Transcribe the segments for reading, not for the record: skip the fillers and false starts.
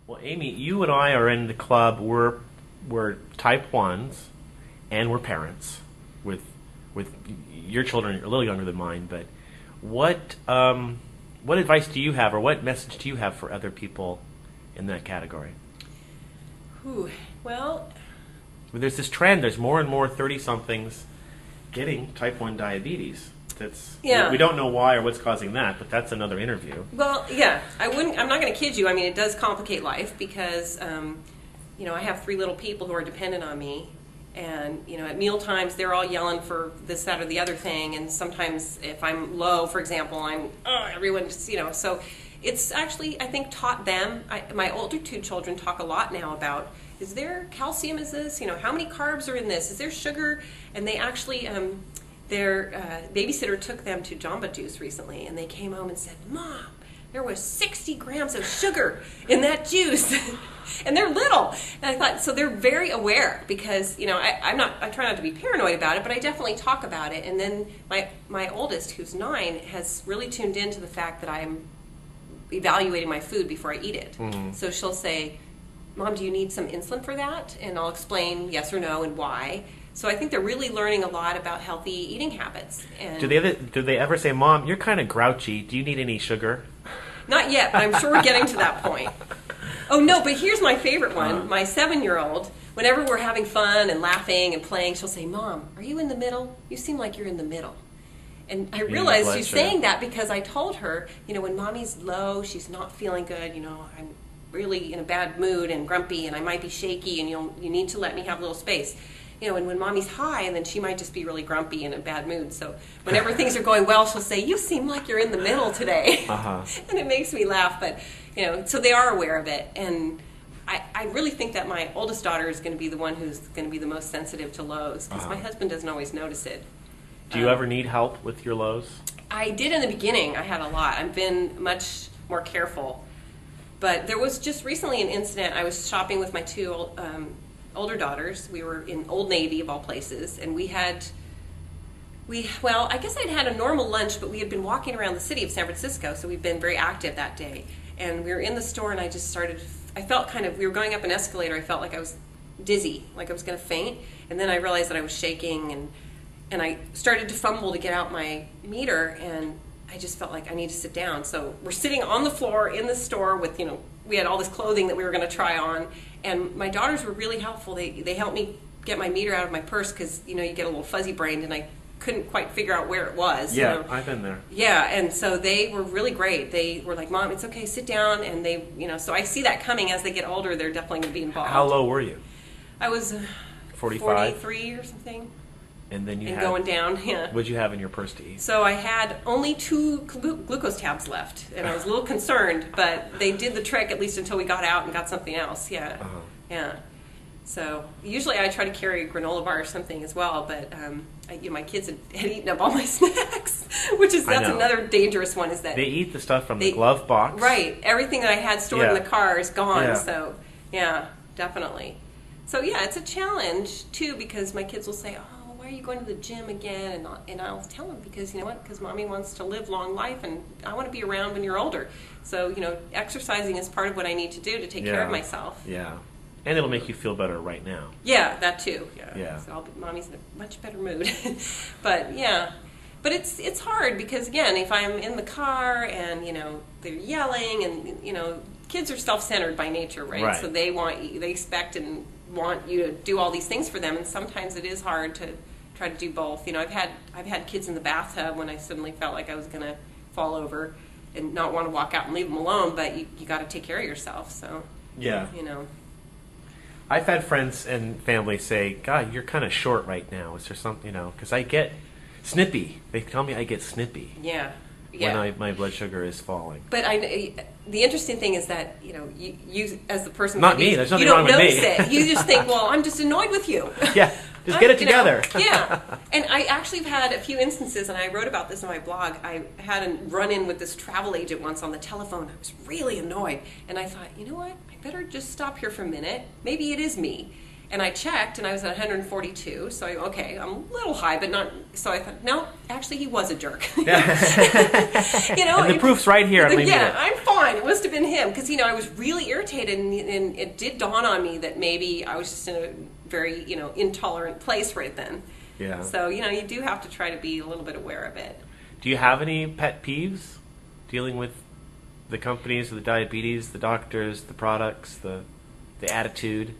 Well, Amy, you and I are in the club. We're type 1s, and we're parents with your children are a little younger than mine. But what advice do you have, or what message do you have for other people in that category? Well, there's this trend. There's more and more 30-somethings getting type 1 diabetes. We don't know why or what's causing that, but that's another interview. Well, yeah, I'm not going to kid you. I mean, it does complicate life because, I have 3 little people who are dependent on me. And, at meal times, they're all yelling for this, that, or the other thing. And sometimes if I'm low, for example, everyone's, so it's actually, I think, taught them. My older 2 children talk a lot now about, is there calcium, is this? How many carbs are in this? Is there sugar? And they actually, their babysitter took them to Jamba Juice recently, and they came home and said, Mom, there was 60 grams of sugar in that juice. And they're little. And I thought, so they're very aware because, I try not to be paranoid about it, but I definitely talk about it. And then my oldest, who's 9, has really tuned into the fact that I'm evaluating my food before I eat it. Mm-hmm. So she'll say, Mom, do you need some insulin for that? And I'll explain yes or no and why. So I think they're really learning a lot about healthy eating habits. And do they ever say, Mom, you're kind of grouchy. Do you need any sugar? Not yet, but I'm sure we're getting to that point. Oh, no, but here's my favorite one. My 7-year-old, whenever we're having fun and laughing and playing, she'll say, Mom, are you in the middle? You seem like you're in the middle. And I realized she's saying that because I told her, when Mommy's low, she's not feeling good, I'm really in a bad mood and grumpy and I might be shaky and you need to let me have a little space. And when Mommy's high, and then she might just be really grumpy and in a bad mood. So whenever things are going well, she'll say, you seem like you're in the middle today. Uh-huh. And it makes me laugh. But, so they are aware of it. And I really think that my oldest daughter is going to be the one who's going to be the most sensitive to lows because my husband doesn't always notice it. Do you ever need help with your lows? I did in the beginning. I had a lot. I've been much more careful. But there was just recently an incident. I was shopping with my 2 older daughters. We were in Old Navy of all places, and I guess I'd had a normal lunch, but we had been walking around the city of San Francisco, so we'd been very active that day. And we were in the store, and I felt we were going up an escalator, I felt like I was dizzy, like I was going to faint, and then I realized that I was shaking, and I started to fumble to get out my meter, and I just felt like I need to sit down. So we're sitting on the floor in the store with, we had all this clothing that we were going to try on. And my daughters were really helpful. They helped me get my meter out of my purse because, you get a little fuzzy brained and I couldn't quite figure out where it was. Yeah, I've been there. Yeah, and so they were really great. They were like, Mom, it's okay, sit down. And they, so I see that coming as they get older. They're definitely going to be involved. How low were you? I was 43 or something. And then going down, yeah. What'd you have in your purse to eat? So I had only 2 glucose tabs left, and I was a little concerned, but they did the trick at least until we got out and got something else. Yeah, yeah. So usually I try to carry a granola bar or something as well, but my kids had eaten up all my snacks, that's another dangerous one. Is that they eat the stuff from the glove box? Right. Everything that I had stored in the car is gone. Yeah. So yeah, definitely. So yeah, it's a challenge too because my kids will say, "Oh, are you going to the gym again?" And I'll tell them because because Mommy wants to live long life and I want to be around when you're older. So exercising is part of what I need to do to take care of myself. Yeah, and it'll make you feel better right now. Yeah, that too. Yeah. So Mommy's in a much better mood. But it's hard because again, if I'm in the car and they're yelling and kids are self-centered by nature, right? So they expect and want you to do all these things for them, and sometimes it is hard to try to do both. I've had kids in the bathtub when I suddenly felt like I was going to fall over and not want to walk out and leave them alone, but you got to take care of yourself. So yeah, I've had friends and family say, "God, you're kind of short right now. Is there something?" Because I get snippy. They tell me I get snippy. Yeah. When my blood sugar is falling. But the interesting thing is that you as the person not me. There's nothing wrong with me. You don't notice it. You just think, well, I'm just annoyed with you. Yeah, just get it together. Yeah, and I actually have had a few instances, and I wrote about this on my blog. I had a run-in with this travel agent once on the telephone. I was really annoyed, and I thought, you know what? I better just stop here for a minute. Maybe it is me. And I checked, and I was at 142. So I'm a little high, but not. So I thought, no, actually, he was a jerk. And the proof's right here. I'm fine. It must have been him because I was really irritated, and it did dawn on me that maybe I was just in a very intolerant place right then. Yeah. So you do have to try to be a little bit aware of it. Do you have any pet peeves dealing with the companies, the diabetes, the doctors, the products, the attitude?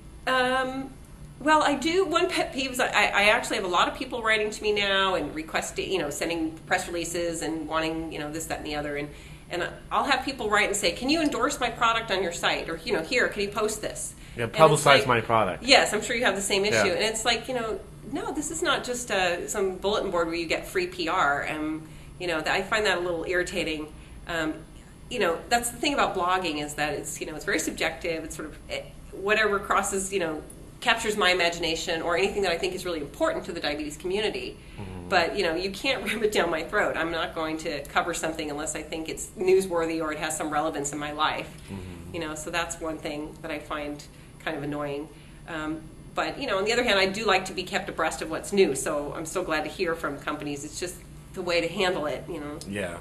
Well, I do. One pet peeve is I actually have a lot of people writing to me now and requesting, sending press releases and wanting, this, that, and the other. And I'll have people write and say, can you endorse my product on your site? Or, here, can you post this? Yeah, publicize my product. Yes, I'm sure you have the same issue. Yeah. And it's like, no, this is not just some bulletin board where you get free PR. I find that a little irritating. That's the thing about blogging is that it's, it's very subjective. It's sort of whatever crosses, captures my imagination or anything that I think is really important to the diabetes community. Mm-hmm. But, you can't ram it down my throat. I'm not going to cover something unless I think it's newsworthy or it has some relevance in my life. Mm-hmm. So that's one thing that I find kind of annoying. But, on the other hand, I do like to be kept abreast of what's new. So I'm so glad to hear from companies. It's just the way to handle it, Yeah.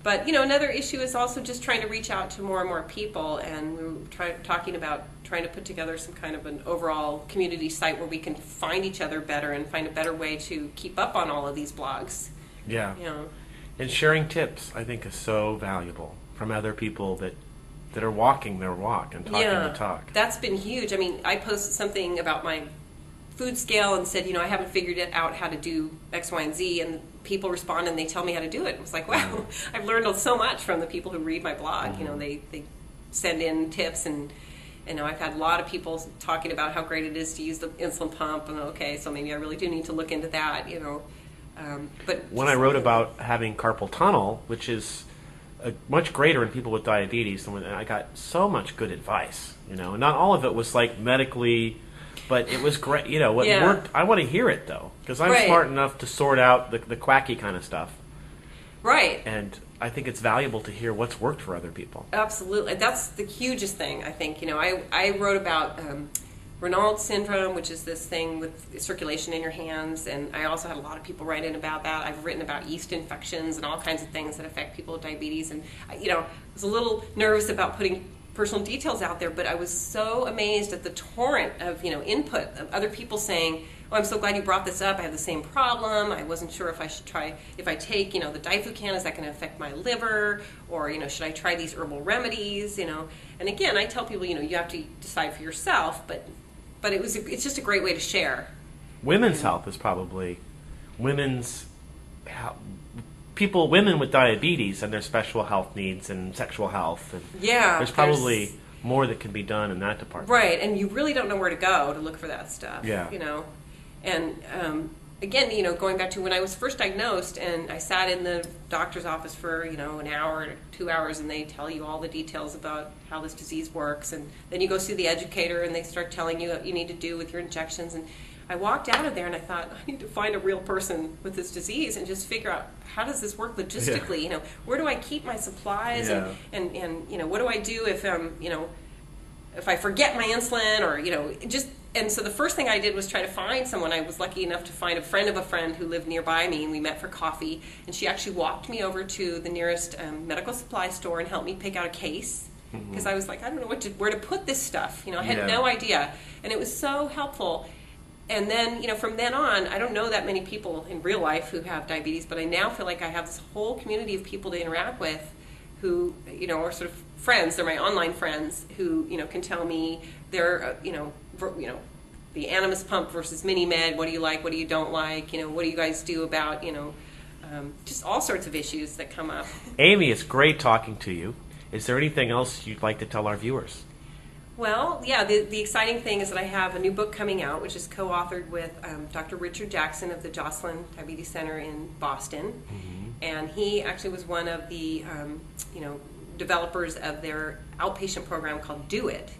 But, another issue is also just trying to reach out to more and more people, and we were talking about trying to put together some kind of an overall community site where we can find each other better and find a better way to keep up on all of these blogs. Yeah. And sharing tips, I think, is so valuable from other people that are walking their walk and talking the talk. That's been huge. I posted something about my food scale and said, I haven't figured it out how to do X, Y, and Z, and people respond and they tell me how to do it. It was like, wow, I've learned so much from the people who read my blog. Mm-hmm. They send in tips, and I've had a lot of people talking about how great it is to use the insulin pump, and okay, so maybe I really do need to look into that. But when I wrote about having carpal tunnel, which is much greater in people with diabetes, and I got so much good advice. Not all of it was like medically. But it was great. What worked, I want to hear it, though, because I'm smart enough to sort out the quacky kind of stuff. Right. And I think it's valuable to hear what's worked for other people. Absolutely. That's the hugest thing, I think. I wrote about Raynaud's syndrome, which is this thing with circulation in your hands, and I also had a lot of people write in about that. I've written about yeast infections and all kinds of things that affect people with diabetes, and I was a little nervous about putting personal details out there, but I was so amazed at the torrent of input of other people saying, "Oh, I'm so glad you brought this up. I have the same problem. I wasn't sure if I should try if I take the diflucan, is that going to affect my liver, or should I try these herbal remedies?" And again, I tell people you have to decide for yourself, but it's just a great way to share. Women's health is probably women's women with diabetes and their special health needs and sexual health. And there's probably more that can be done in that department. Right, and you really don't know where to go to look for that stuff. Yeah. And again, going back to when I was first diagnosed, and I sat in the doctor's office for an hour, 2 hours, and they tell you all the details about how this disease works, and then you go see the educator, and they start telling you what you need to do with your injections, and I walked out of there and I thought, I need to find a real person with this disease and just figure out how does this work logistically. Yeah. Where do I keep my supplies, and what do I do if if I forget my insulin, or and so the first thing I did was try to find someone. I was lucky enough to find a friend of a friend who lived nearby me, and we met for coffee, and she actually walked me over to the nearest medical supply store and helped me pick out a case, because I was like, I don't know where to put this stuff. I had no idea, and it was so helpful. And then, from then on, I don't know that many people in real life who have diabetes, but I now feel like I have this whole community of people to interact with who, are sort of friends. They're my online friends who, can tell me their, the Animus pump versus Mini-Med. What do you like? What do you don't like? What do you guys do about, just all sorts of issues that come up. Amy, it's great talking to you. Is there anything else you'd like to tell our viewers? Well, yeah, the exciting thing is that I have a new book coming out, which is co-authored with Dr. Richard Jackson of the Joslin Diabetes Center in Boston. Mm-hmm. And he actually was one of the, developers of their outpatient program called Do It.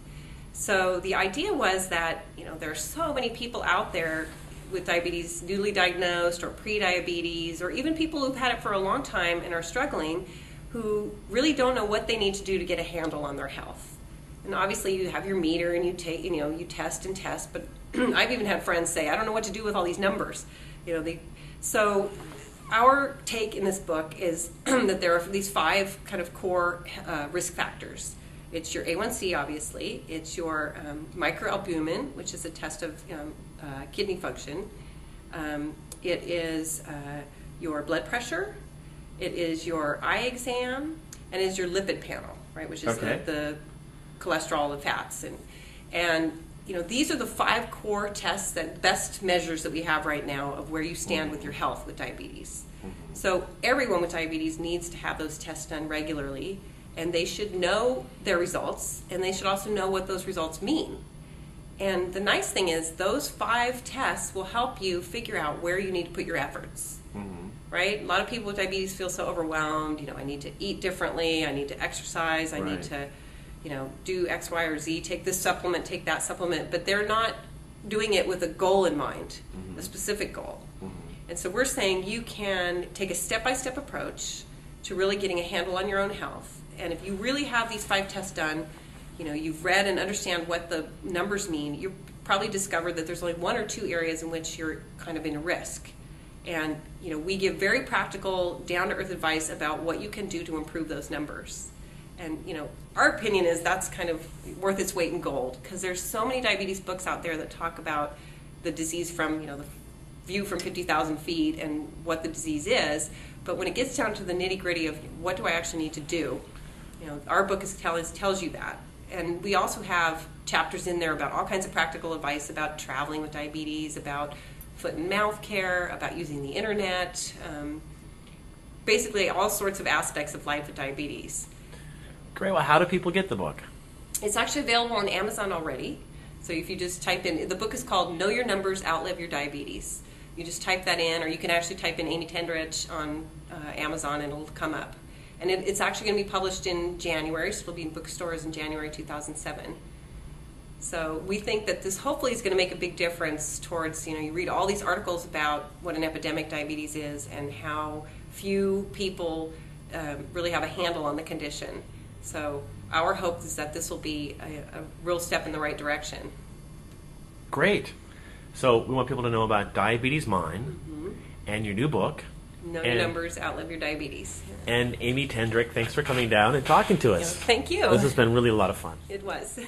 So the idea was that, there are so many people out there with diabetes, newly diagnosed or pre-diabetes, or even people who've had it for a long time and are struggling, who really don't know what they need to do to get a handle on their health. And obviously you have your meter and you take, you test and test, but I've even had friends say, I don't know what to do with all these numbers. So our take in this book is that there are these 5 kind of core risk factors. It's your A1C, obviously. It's your microalbumin, which is a test of kidney function. It is your blood pressure. It is your eye exam, and it is your lipid panel, right, which is the cholesterol and fats. And these are the 5 core tests, that best measures that we have right now of where you stand with your health with diabetes. So everyone with diabetes needs to have those tests done regularly, and they should know their results, and they should also know what those results mean. And the nice thing is those 5 tests will help you figure out where you need to put your efforts. Right? A lot of people with diabetes feel so overwhelmed. I need to eat differently. I need to exercise. I need to, do X, Y, or Z. Take this supplement, take that supplement. But they're not doing it with a goal in mind, a specific goal. And so we're saying you can take a step-by-step approach to really getting a handle on your own health. And if you really have these 5 tests done, you've read and understand what the numbers mean, you'll probably discover that there's only 1 or 2 areas in which you're kind of in a risk. And we give very practical, down-to-earth advice about what you can do to improve those numbers. And our opinion is that's kind of worth its weight in gold, because there's so many diabetes books out there that talk about the disease from the view from 50,000 feet and what the disease is. But when it gets down to the nitty-gritty of what do I actually need to do, our book tells you that. And we also have chapters in there about all kinds of practical advice about traveling with diabetes, about foot and mouth care, about using the internet, basically all sorts of aspects of life with diabetes. Great. Well, how do people get the book? It's actually available on Amazon already. So if you just type in, the book is called Know Your Numbers, Outlive Your Diabetes. You just type that in, or you can actually type in Amy Tenderich on Amazon and it'll come up. And it's actually going to be published in January, so it'll be in bookstores in January 2007. So we think that this hopefully is going to make a big difference towards, you read all these articles about what an epidemic diabetes is and how few people really have a handle on the condition. So our hope is that this will be a real step in the right direction. Great. So we want people to know about Diabetes Mind and your new book. Know Your Numbers, Outlive Your Diabetes. And Amy Tenderich, thanks for coming down and talking to us. Thank you. This has been really a lot of fun. It was.